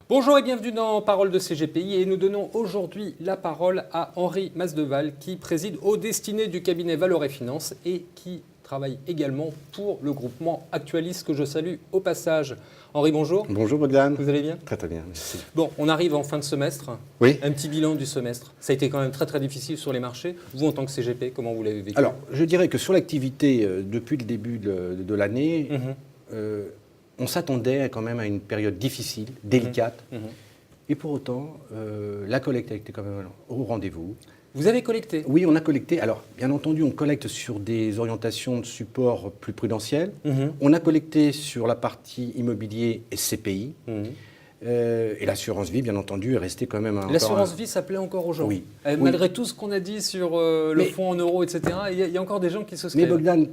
Bonjour et bienvenue dans Parole de CGPI et nous donnons aujourd'hui la parole à Henri Masdeval qui préside aux destinées du cabinet Valorem Finance et qui travaille également pour le groupement Actualis que je salue au passage. Henri, bonjour. Bonjour Bogdan. Vous allez bien? Très très bien, merci. Bon, on arrive en fin de semestre. Oui. Un petit bilan du semestre. Ça a été quand même très très difficile sur les marchés. Vous en tant que CGP, comment vous l'avez vécu? Alors, je dirais que sur l'activité, depuis le début de l'année, on s'attendait quand même à une période difficile, délicate. Et pour autant, la collecte a été quand même au rendez-vous. Vous avez collecté? Oui, on a collecté. Alors, bien entendu, on collecte sur des orientations de support plus prudentielles. On a collecté sur la partie immobilier et CPI. Et l'assurance vie, bien entendu, est restée quand même... L'assurance vie, ça plaît encore aux gens. Oui. Malgré tout ce qu'on a dit sur le fonds en euros, etc., il y a encore des gens qui souscrivent. Mais Bogdan,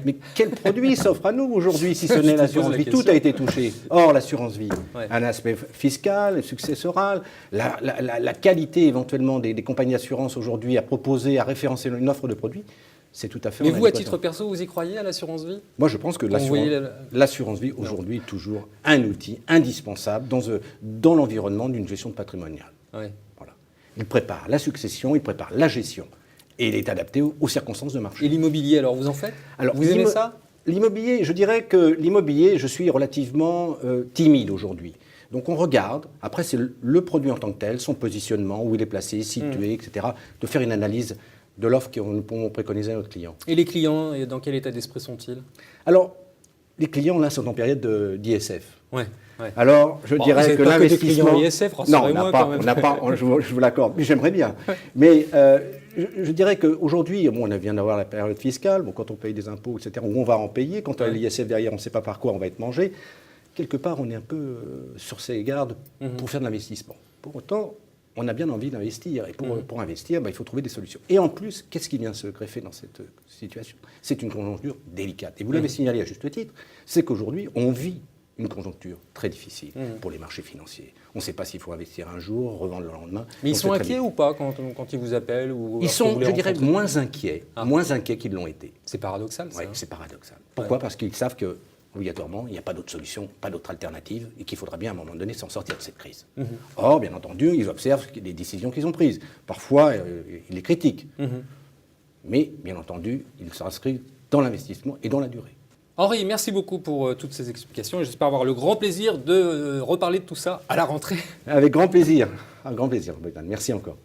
mais quel produit s'offre à nous aujourd'hui si ce n'est l'assurance vie? Tout a été touché. Or, l'assurance vie, un aspect fiscal, successoral, la qualité éventuellement des compagnies d'assurance aujourd'hui à proposer, à référencer une offre de produits, c'est tout à fait... Mais vous, à titre perso, vous y croyez à l'assurance vie? Moi, je pense que l'assurance vie, aujourd'hui, est toujours un outil indispensable dans l'environnement d'une gestion patrimoniale. Ouais. Voilà. Il prépare la succession, il prépare la gestion. Et il est adapté aux circonstances de marché. Et l'immobilier, alors, vous en faites? Alors, vous aimez ça? L'immobilier, je dirais que l'immobilier, je suis relativement timide aujourd'hui. Donc on regarde, après c'est le produit en tant que tel, son positionnement, où il est placé, situé, etc. De faire une analyse de l'offre qu'on peut préconiser à notre client. Et les clients, dans quel état d'esprit sont-ils? Alors, les clients, là, sont en période d'ISF. Ouais. Alors, je dirais que l'investissement... ISF, non, on n'a pas, je vous l'accorde, mais j'aimerais bien. Mais je dirais qu'aujourd'hui, on vient d'avoir la période fiscale, quand on paye des impôts, etc., où on va en payer, quand on a l'ISF derrière, on ne sait pas par quoi on va être mangé. Quelque part, on est un peu sur ses gardes pour faire de l'investissement. Pour autant, on a bien envie d'investir. Et pour investir, il faut trouver des solutions. Et en plus, qu'est-ce qui vient se greffer dans cette situation? C'est une conjoncture délicate. Et vous l'avez signalé à juste titre, c'est qu'aujourd'hui, on vit une conjoncture très difficile pour les marchés financiers. On ne sait pas s'il faut investir un jour, revendre le lendemain. Mais ils sont inquiets ou pas quand ils vous appellent ou ils sont, je dirais, moins inquiets qu'ils l'ont été. C'est paradoxal, ça. Oui, c'est paradoxal. Pourquoi? Parce qu'ils savent que obligatoirement, il n'y a pas d'autre solution, pas d'autre alternative, et qu'il faudra bien à un moment donné s'en sortir de cette crise. Or, bien entendu, ils observent les décisions qu'ils ont prises. Parfois, ils les critiquent. Mais, bien entendu, ils s'inscrivent dans l'investissement et dans la durée. Henri, merci beaucoup pour toutes ces explications et j'espère avoir le grand plaisir de reparler de tout ça à la rentrée. Avec grand plaisir. Un grand plaisir, Bogdan. Merci encore.